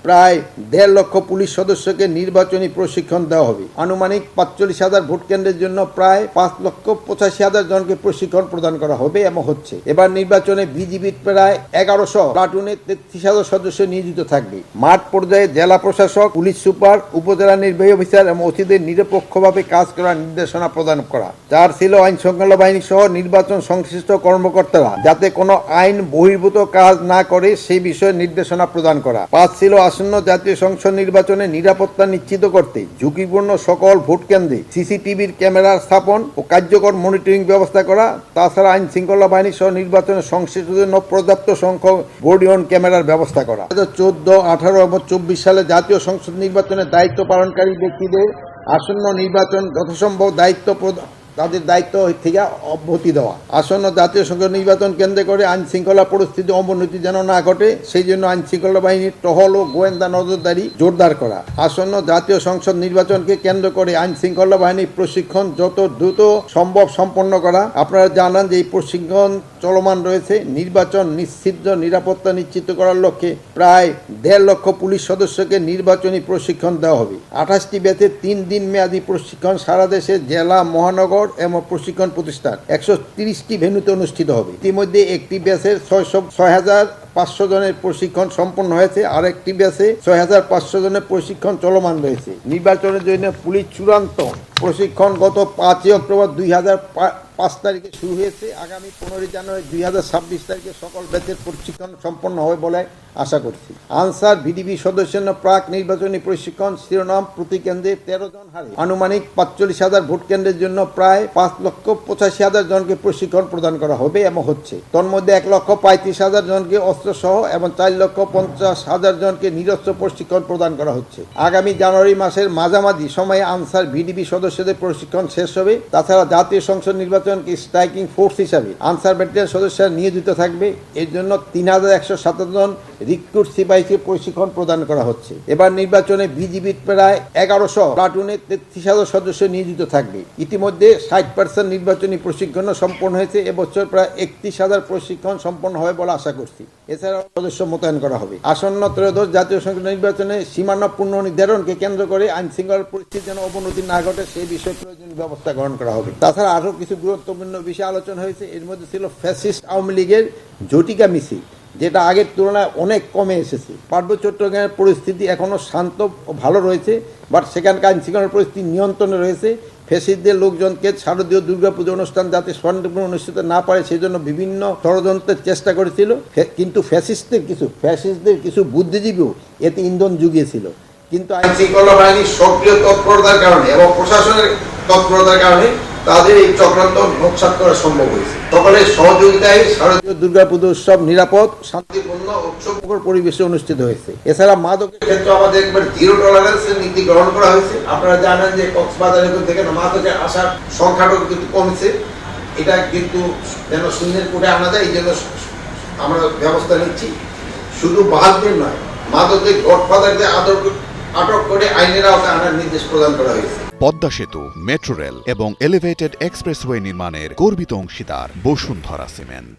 প্রায় 1.5 লক্ষ পুলিশ সদস্যকে নির্বাচনী প্রশিক্ষণ দেওয়া হবে। আনুমানিক 45,000 ভোট কেন্দ্রের জন্য প্রায় 5,85,000 জনকে প্রশিক্ষণ প্রদান করা হবে এবং হচ্ছে। এবার নির্বাচনে বিজিবির প্রায় 1100 প্লাটুনে 33,000 সদস্য নিয়োজিত থাকবে। মাঠ পর্যায়ে জেলা প্রশাসক, পুলিশ সুপার, উপজেলা নির্বাহী অফিসার এবং ওসিদের নিরপেক্ষভাবে কাজ করার নির্দেশনা প্রদান করা। 4 ছিল আইন শৃঙ্খলা বাহিনী সহ নির্বাচন সংশ্লিষ্ট কর্মকর্তারা যাতে কোনো আইন বহির্ভূত কাজ না করে সেই বিষয়ে নির্দেশনা প্রদান করা। 5 ছিল আসন্ন জাতীয় সংসদ নির্বাচনে নিরাপত্তা নিশ্চিত করতে ঝুঁকিপূর্ণ সকল ভোট কেন্দ্রে সিসিটিভির ক্যামেরা স্থাপন ও কার্যকর মনিটরিং ব্যবস্থা করা। তাছাড়া আইন শৃঙ্খলা বাহিনী সহ নির্বাচনের সংশ্লিষ্টদের জন্য পর্যাপ্ত সংখ্যক বডি অন ক্যামেরার ব্যবস্থা করা। 2014, 18 এবং 24 সালে জাতীয় সংসদ নির্বাচনের দায়িত্ব পালনকারী ব্যক্তিদের আসন্ন নির্বাচন যথাসম্ভব তাদের দায়িত্ব থেকে অব্যাহতি দেওয়া। আসন্ন জাতীয় সংসদ নির্বাচন কেন্দ্র করে আইন শৃঙ্খলা পরিস্থিতি অবনতি যেন না ঘটে সেই জন্য আইন শৃঙ্খলা বাহিনীর টহল ও গোয়েন্দা নজরদারি জোরদার করা। আসন্ন জাতীয় সংসদ নির্বাচনকে কেন্দ্র করে আইন শৃঙ্খলা বাহিনীর প্রশিক্ষণ যত দ্রুত সম্ভব সম্পন্ন করা। আপনারা জানান যে এই প্রশিক্ষণ চলমান রয়েছে। নির্বাচন নিশ্চিত নিরাপত্তা নিশ্চিত করার লক্ষ্যে প্রায় 1.5 লক্ষ পুলিশ সদস্যকে নির্বাচনী প্রশিক্ষণ দেওয়া হবে। 28টি ব্যাচে 3 দিন মেয়াদী প্রশিক্ষণ সারা দেশে জেলা, মহানগর এবং প্রশিক্ষণ প্রতিষ্ঠান 130টি ভেন্যুতে অনুষ্ঠিত হবে। ইতিমধ্যে একটি ব্যাচের 6,500 জনের প্রশিক্ষণ সম্পন্ন হয়েছে, আর একটি ব্যাচে 6,500 জনের প্রশিক্ষণ চলমান রয়েছে। নির্বাচনের জন্য পুলিশ চূড়ান্ত প্রশিক্ষণ গত 5 অক্টোবর 2005 তারিখে শুরু হয়েছে। আগামী 15 জানুয়ারি 2026 তারিখে সকল ব্যাচের প্রশিক্ষণ সম্পন্ন হবে বলে আশা করছি। আনসার ভিডিপি সদস্যের প্রাক নির্বাচনী প্রশিক্ষণ শিরোনাম প্রতি কেন্দ্রে 13 জন হারে আনুমানিক 45,000 ভোট কেন্দ্রের জন্য প্রায় 5,85,000 জনকে প্রশিক্ষণ প্রদান করা হবে এবং হচ্ছে। তন্মধ্যে 1,35,000 জনকে অস্ত্রসহ এবং 4,50,000 জনকে নিরস্ত্র প্রশিক্ষণ প্রদান করা হচ্ছে। আগামী জানুয়ারি মাসের মাঝামাঝি সময়ে আনসার ভিডিপি সদস্যদের প্রশিক্ষণ শেষ হবে। তাছাড়া জাতীয় সংসদ নির্বাচনকে স্ট্রাইকিং ফোর্স হিসাবে আনসার ব্যাটালিয়ন সদস্যরা নিয়োজিত থাকবে। এর জন্য 3,107 জন রিক্রুট সিপাহীকে প্রশিক্ষণ প্রদান করা হচ্ছে। এবার নির্বাচনে বিজিবির প্রায় 1100 প্লাটুনে 33,000 সদস্য নিয়োজিত থাকবে। ইতিমধ্যে 60% নির্বাচনী প্রশিক্ষণ সম্পন্ন হয়েছে। এবছর প্রায় 31,000 প্রশিক্ষণ সম্পন্ন হবে বলে আশা করছি। এছাড়াও সদস্য মোতায়েন করা হবে। আসন্ন ত্রয়োদশ জাতীয় সংসদ নির্বাচনে সীমানা পুনর্নির্ধারণকে কেন্দ্র করে আইন শৃঙ্খলা পরিস্থিতি যেন অবনতি না ঘটে সেই বিষয়ে প্রয়োজনীয় ব্যবস্থা গ্রহণ করা হবে। তাছাড়া আরও কিছু গুরুত্বপূর্ণ বিষয় আলোচনা হয়েছে। এর মধ্যে ছিল ফ্যাসিস্ট আওয়ামী লীগের ঝটিকা মিছিল, যেটা আগের তুলনায় অনেক কমে এসেছে। পার্বত্য চট্টগ্রামের পরিস্থিতি এখনও শান্ত ও ভালো রয়েছে, বাট সেখানকার আইন শৃঙ্খলা পরিস্থিতি নিয়ন্ত্রণে রয়েছে। ফ্যাসিস্টদের লোকজনকে শারদীয় দুর্গাপুজো অনুষ্ঠান যাতে শান্তিপূর্ণ অনুষ্ঠিত না পারে সেই জন্য বিভিন্ন ষড়যন্ত্রের চেষ্টা করেছিল, কিন্তু ফ্যাসিস্টদের কিছু বুদ্ধিজীবীও এতে ইন্ধন জুগিয়েছিল। কিন্তু আইন শৃঙ্খলা বাহিনীর সক্রিয় তৎপরতার কারণে এবং প্রশাসনের তৎপরতার কারণে তাদের এই চক্রান্ত নকশাত করা সম্ভব হয়েছে। সকলের সহযোগিতায় শারদীয় দুর্গাপুজো উৎসব নিরাপদ, শান্তিপূর্ণ, উৎসবমুখর পরিবেশে অনুষ্ঠিত হয়েছে। এছাড়া মাদকের ক্ষেত্রে আমাদের একবার 0 টলারেন্সের নীতি গ্রহণ করা হয়েছে। আপনারা জানেন যে কক্সবাজারের থেকে মাদকের আসার সংখ্যাটাও কিন্তু কমছে। এটা কিন্তু যেন শূন্যের কোটে আনা যায়, এই জন্য আমরা ব্যবস্থা নিচ্ছি। শুধু বাহাদুর নয়, মাদকের গডফাদারদের আটক করে আইনের আওতায় আনার নির্দেশ প্রদান করা হয়েছে। পদ্মা সেতু, মেট্রো রেল এবং এলিভেটেড এক্সপ্রেসওয়ে নির্মাণের গর্বিত অংশীদার বসুন্ধরা সিমেন্ট।